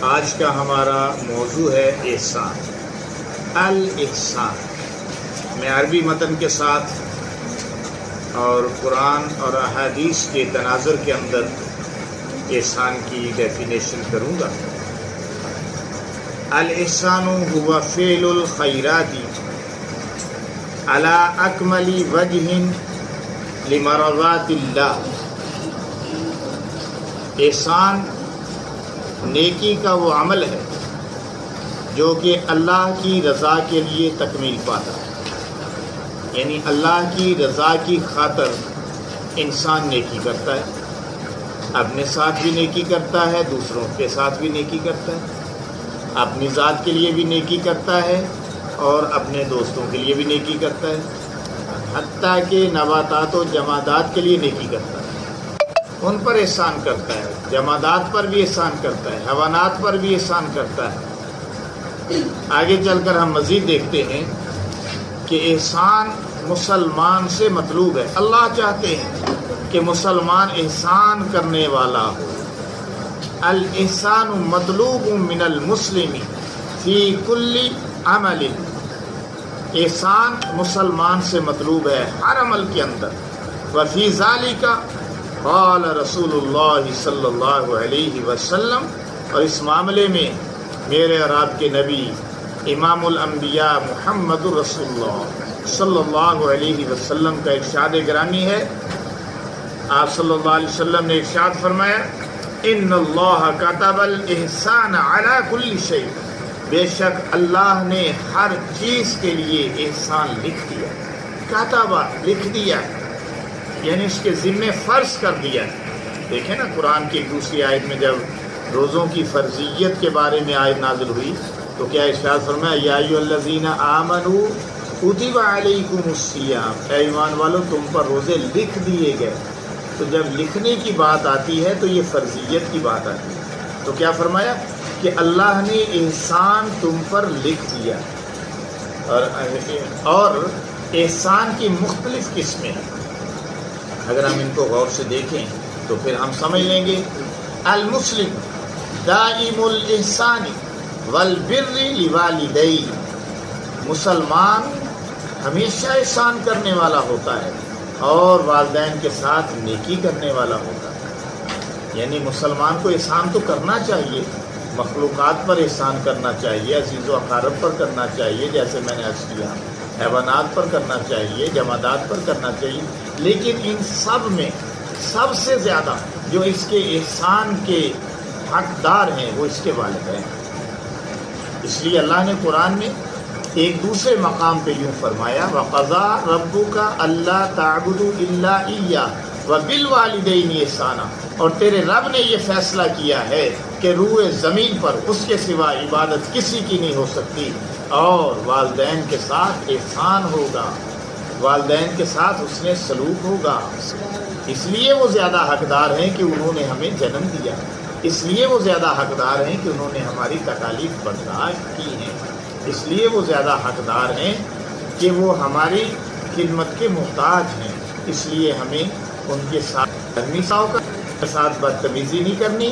آج کا ہمارا موضوع ہے احسان، الاحسان۔ میں عربی متن کے ساتھ اور قرآن اور احادیث کے تناظر کے اندر احسان کی ڈیفینیشن کروں گا۔ الاحسان هو فعل الخیرات علی اکمل وجہ لمرضات اللہ۔ احسان نیکی کا وہ عمل ہے جو کہ اللہ کی رضا کے لیے تکمیل پاتا ہے، یعنی اللہ کی رضا کی خاطر انسان نیکی کرتا ہے، اپنے ساتھ بھی نیکی کرتا ہے، دوسروں کے ساتھ بھی نیکی کرتا ہے، اپنی ذات کے لیے بھی نیکی کرتا ہے اور اپنے دوستوں کے لیے بھی نیکی کرتا ہے، حتیٰ کہ نباتات و جمادات کے لیے نیکی کرتا ہے، ان پر احسان کرتا ہے، جمادات پر بھی احسان کرتا ہے، حیوانات پر بھی احسان کرتا ہے۔ آگے چل کر ہم مزید دیکھتے ہیں کہ احسان مسلمان سے مطلوب ہے۔ اللہ چاہتے ہیں کہ مسلمان احسان کرنے والا ہو۔ الاحسان مطلوب من المسلم فی کل عمل۔ احسان مسلمان سے مطلوب ہے ہر عمل کے اندر۔ وفی ذالک قال رسول اللہ صلی اللہ علیہ وسلم، اور اس معاملے میں میرے اور آپ کے نبی امام الانبیاء محمد رسول اللہ صلی اللہ علیہ وسلم کا ارشاد گرامی ہے۔ آپ صلی اللہ علیہ وسلم نے ارشاد فرمایا، ان اللہ کتب الاحسان علی کل شیء۔ بے شک اللہ نے ہر چیز کے لیے احسان لکھ دیا، کتب لکھ دیا، یعنی اس کے ذمے فرض کر دیا ہے۔ دیکھیں نا قرآن کی ایک دوسری آیت میں جب روزوں کی فرضیت کے بارے میں آیت نازل ہوئی تو کیا ارشاد فرمایا، یا ایھا الذین آمنوا کتب علیکم الصیام، اے ایمان والو تم پر روزے لکھ دیے گئے۔ تو جب لکھنے کی بات آتی ہے تو یہ فرضیت کی بات آتی ہے، تو کیا فرمایا کہ اللہ نے احسان تم پر لکھ دیا۔ اور احسان کی مختلف قسمیں ہیں، اگر ہم ان کو غور سے دیکھیں تو پھر ہم سمجھ لیں گے۔ المسلم دائم الاحسان والبر لوالدیہ، مسلمان ہمیشہ احسان کرنے والا ہوتا ہے اور والدین کے ساتھ نیکی کرنے والا ہوتا ہے۔ یعنی مسلمان کو احسان تو کرنا چاہیے، مخلوقات پر احسان کرنا چاہیے، عزیز و اقارب پر کرنا چاہیے، جیسے میں نے عرض کیا، حیوانات پر کرنا چاہیے، جمادات پر کرنا چاہیے، لیکن ان سب میں سب سے زیادہ جو اس کے احسان کے حقدار ہیں وہ اس کے والدین ہیں۔ اس لیے اللہ نے قرآن میں ایک دوسرے مقام پہ یوں فرمایا، وَقَضَىٰ رَبُّكَ أَلَّا تَعْبُدُوا إِلَّا إِيَّاهُ وَبِالْوَالِدَيْنِ إِحْسَانًا، اور تیرے رب نے یہ فیصلہ کیا ہے کہ روئے زمین پر اس کے سوا عبادت کسی کی نہیں ہو سکتی، اور والدین کے ساتھ احسان ہوگا، والدین کے ساتھ اس نے سلوک ہوگا۔ اس لیے وہ زیادہ حقدار ہیں کہ انہوں نے ہمیں جنم دیا، اس لیے وہ زیادہ حقدار ہیں کہ انہوں نے ہماری تکالیف برداشت کی ہیں، اس لیے وہ زیادہ حقدار ہیں کہ وہ ہماری خدمت کے محتاج ہیں۔ اس لیے ہمیں ان کے ساتھ کے ساتھ بدتمیزی نہیں کرنی،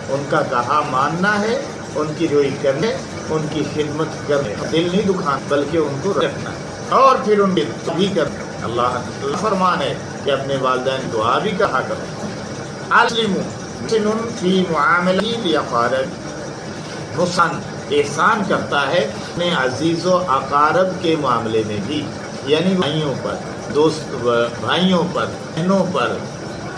ان کا کہا ماننا ہے، ان کی روئی کرنے، ان کی خدمت کرنے، دل نہیں دکھانا بلکہ ان کو رکھنا اور پھر ان کی بھی کرنا۔ اللہ فرمان ہے کہ اپنے والدین دعا بھی کہا کرو۔ عالم فی معاملہ باقارب، احسان کرتا ہے اپنے عزیز و اقارب کے معاملے میں بھی، یعنی بھائیوں پر، دوست بھائیوں پر، بہنوں پر،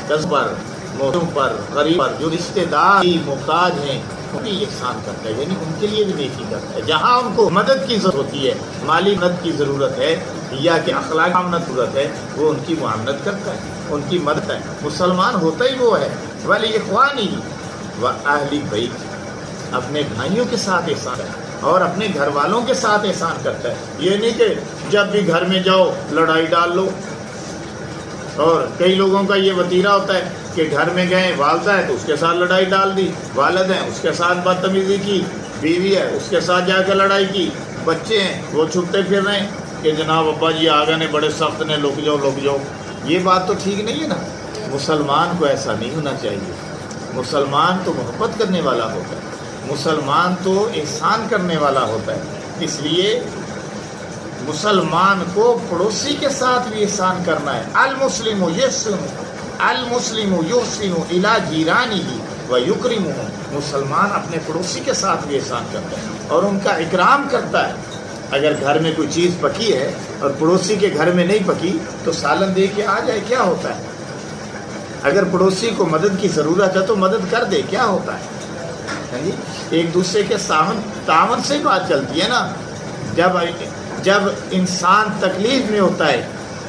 قصب پر، موتوں پر، غریب پر، جو رشتے دار محتاج ہیں ان کی احسان کرتا ہے، یعنی ان کے لیے بھی نیکی کرتا ہے۔ جہاں ان کو مدد کی ضرورت ہوتی ہے، مالی مدد کی ضرورت ہے یا کہ اخلاقی معاونت ضرورت ہے، وہ ان کی معاونت کرتا ہے، ان کی مدد ہے۔ مسلمان ہوتا ہی وہ ہے، ولی اخوانی و اہل بیت، اپنے بھائیوں کے ساتھ احسان ہے اور اپنے گھر والوں کے ساتھ احسان کرتا ہے۔ یہ نہیں کہ جب بھی گھر میں جاؤ لڑائی ڈال لو، اور کئی لوگوں کا یہ وتیرہ ہوتا ہے کہ گھر میں گئے، والدہ ہے تو اس کے ساتھ لڑائی ڈال دی، والد ہیں اس کے ساتھ بدتمیزی کی، بیوی ہے اس کے ساتھ جا کے لڑائی کی، بچے ہیں وہ چھپتے پھر رہے ہیں کہ جناب ابا جی آ گئے نے، بڑے سخت نے، لک جاؤ لک جاؤ۔ یہ بات تو ٹھیک نہیں ہے نا۔ مسلمان کو ایسا نہیں ہونا چاہیے، مسلمان تو محبت کرنے والا ہوتا ہے، مسلمان تو احسان کرنے والا ہوتا ہے، اس لیے مسلمان کو پڑوسی کے ساتھ بھی احسان کرنا ہے۔ المسلم یحسن الی جیرانہ ویکرمہ، مسلمان اپنے پڑوسی کے ساتھ بھی احسان کرتا ہے اور ان کا اکرام کرتا ہے۔ اگر گھر میں کوئی چیز پکی ہے اور پڑوسی کے گھر میں نہیں پکی تو سالن دے کے آ جائے، کیا ہوتا ہے؟ اگر پڑوسی کو مدد کی ضرورت ہے تو مدد کر دے، کیا ہوتا ہے؟ ایک دوسرے کے تعاون سے بات چلتی ہے نا۔ جب انسان تکلیف میں ہوتا ہے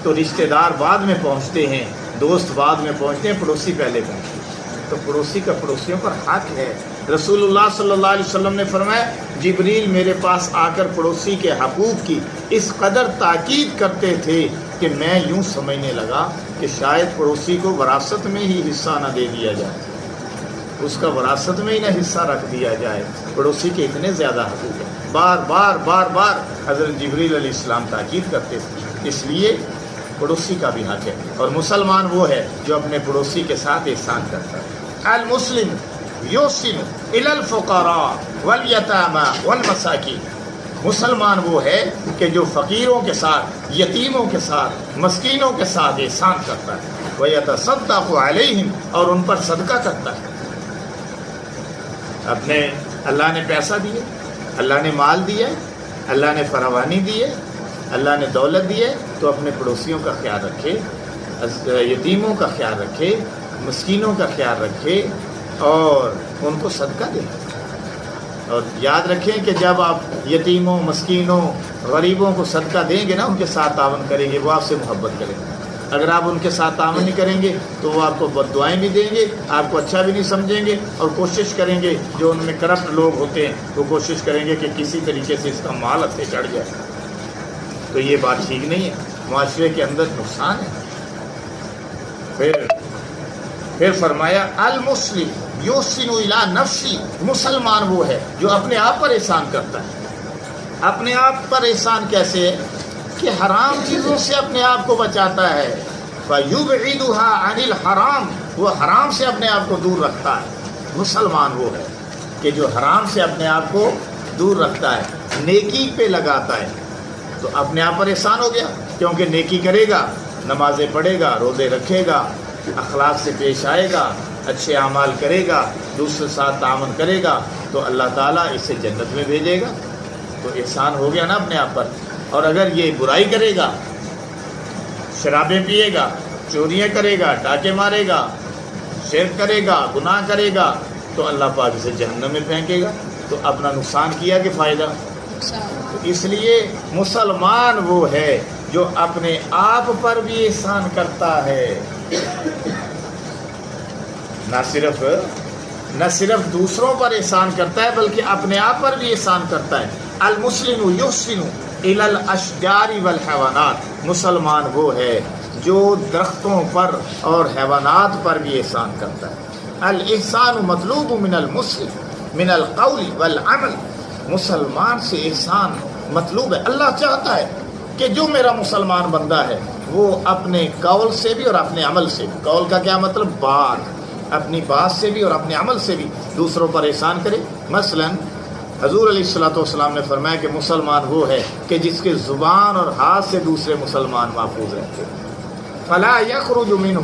تو رشتہ دار بعد میں پہنچتے ہیں، دوست بعد میں پہنچتے ہیں، پڑوسی پہلے پہنچتے ہیں، تو پڑوسی کا پڑوسیوں پر حق ہے۔ رسول اللہ صلی اللہ علیہ وسلم نے فرمایا جبریل میرے پاس آ کر پڑوسی کے حقوق کی اس قدر تاکید کرتے تھے کہ میں یوں سمجھنے لگا کہ شاید پڑوسی کو وراثت میں ہی حصہ نہ دے دیا جائے، اس کا وراثت میں ہی نہ حصہ رکھ دیا جائے، پڑوسی کے اتنے زیادہ حقوق ہیں۔ بار بار حضرت جبریل علیہ السلام تاکید کرتے تھے، اس لیے پڑوسی کا بھی حق ہے، اور مسلمان وہ ہے جو اپنے پڑوسی کے ساتھ احسان کرتا ہے۔ المسلم یحسن الی الفقراء والیتامى والمساکین، مسلمان وہ ہے کہ جو فقیروں کے ساتھ، یتیموں کے ساتھ، مسکینوں کے ساتھ احسان کرتا ہے، ویتصدق علیہم، اور ان پر صدقہ کرتا ہے۔ اپنے اللہ نے پیسہ دیے، اللہ نے مال دیا، اللہ نے فراوانی دی ہے، اللہ نے دولت دی ہے، تو اپنے پڑوسیوں کا خیال رکھے، یتیموں کا خیال رکھے، مسکینوں کا خیال رکھے اور ان کو صدقہ دیں۔ اور یاد رکھیں کہ جب آپ یتیموں، مسکینوں، غریبوں کو صدقہ دیں گے نا، ان کے ساتھ تعاون کریں گے، وہ آپ سے محبت کریں گے۔ اگر آپ ان کے ساتھ تعاون نہیں کریں گے تو وہ آپ کو بد دعائیں بھی دیں گے، آپ کو اچھا بھی نہیں سمجھیں گے، اور کوشش کریں گے، جو ان میں کرپٹ لوگ ہوتے ہیں وہ کوشش کریں گے کہ کسی طریقے سے اس کا مال ہتھے چڑھ جائے، تو یہ بات ٹھیک نہیں ہے، معاشرے کے اندر نقصان ہے۔ پھر فرمایا المسلم یحسن الی نفسی، مسلمان وہ ہے جو اپنے آپ پر احسان کرتا ہے۔ اپنے آپ پر احسان کیسے ہے؟ کہ حرام چیزوں سے اپنے آپ کو بچاتا ہے، فَيُبْعِدُهَا عَنِ الْحَرَامِ، وہ حرام سے اپنے آپ کو دور رکھتا ہے۔ مسلمان وہ ہے کہ جو حرام سے اپنے آپ کو دور رکھتا ہے، نیکی پہ لگاتا ہے، تو اپنے آپ پر احسان ہو گیا، کیونکہ نیکی کرے گا، نمازیں پڑھے گا، روزے رکھے گا، اخلاق سے پیش آئے گا، اچھے اعمال کرے گا، دوسرے ساتھ تعاون کرے گا، تو اللہ تعالیٰ اسے جنت میں بھیجے گا، تو احسان ہو گیا نا اپنے آپ پر۔ اور اگر یہ برائی کرے گا، شرابیں پیے گا، چوریاں کرے گا، ڈاکے مارے گا، شرک کرے گا، گناہ کرے گا، تو اللہ پاک اسے جہنم میں پھینکے گا، تو اپنا نقصان کیا کہ فائدہ؟ تو اس لیے مسلمان وہ ہے جو اپنے آپ پر بھی احسان کرتا ہے، نہ صرف دوسروں پر احسان کرتا ہے بلکہ اپنے آپ پر بھی احسان کرتا ہے۔ المسلم یحسن الی الاشجار والحیوانات، مسلمان وہ ہے جو درختوں پر اور حیوانات پر بھی احسان کرتا ہے۔ الاحسان مطلوب من المسلم من القول والعمل، مسلمان سے احسان مطلوب ہے، اللہ چاہتا ہے کہ جو میرا مسلمان بندہ ہے وہ اپنے قول سے بھی اور اپنے عمل سے بھی، قول کا کیا مطلب؟ بات، اپنی بات سے بھی اور اپنے عمل سے بھی دوسروں پر احسان کرے۔ مثلا حضور علیہ الصلوۃ والسلام نے فرمایا کہ مسلمان وہ ہے کہ جس کے زبان اور ہاتھ سے دوسرے مسلمان محفوظ رہتے، فلا یخرج منہ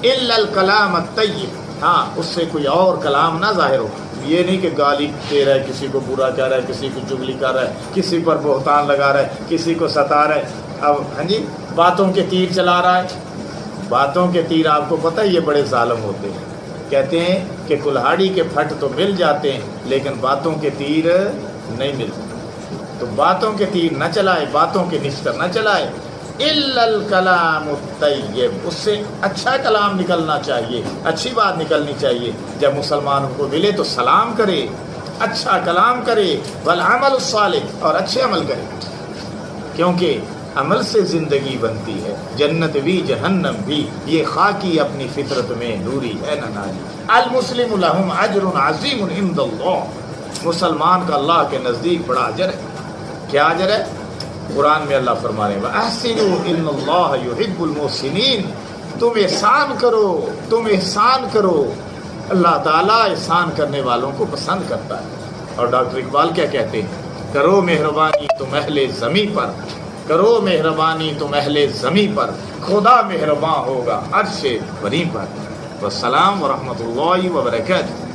الا الکلام الطیب، ہاں اس سے کوئی اور کلام نہ ظاہر ہو، یہ نہیں کہ گالی دے رہا ہے، کسی کو برا کہہ رہا ہے، کسی کو چغلی کر رہا ہے، کسی پر بہتان لگا رہا ہے، کسی کو ستا رہا ہے، اب ہاں جی باتوں کے تیر چلا رہا ہے۔ باتوں کے تیر آپ کو پتہ ہے یہ بڑے ظالم ہوتے ہیں، کہتے ہیں کہ کلہاڑی کے پھٹ تو مل جاتے ہیں لیکن باتوں کے تیر نہیں ملتے، تو باتوں کے تیر نہ چلائے، باتوں کے نشتر نہ چلائے۔ الا الکلام الطیب، اس سے اچھا کلام نکلنا چاہیے، اچھی بات نکلنی چاہیے، جب مسلمانوں کو ملے تو سلام کرے، اچھا کلام کرے، والعمل الصالح، اور اچھے عمل کرے، کیونکہ عمل سے زندگی بنتی ہے، جنت بھی جہنم بھی، یہ خاکی اپنی فطرت میں نوری ہے نہ ناری۔ المسلم لہم اجر عظیم عند اللہ، مسلمان کا اللہ کے نزدیک بڑا اجر ہے۔ کیا اجر ہے؟ قرآن میں اللہ فرما رہے ہیں وَأَحْسِنُوا إِنَّ اللَّهَ يُحِبُّ الْمُحْسِنِينَ، تم احسان کرو، تم احسان کرو، اللہ تعالیٰ احسان کرنے والوں کو پسند کرتا ہے۔ اور ڈاکٹر اقبال کیا کہتے ہیں؟ کرو مہربانی تم اہل زمیں پر، کرو مہربانی تم اہل زمیں پر، خدا مہرباں ہوگا عرش بری پر۔ والسلام ورحمۃ اللہ وبرکاتہ۔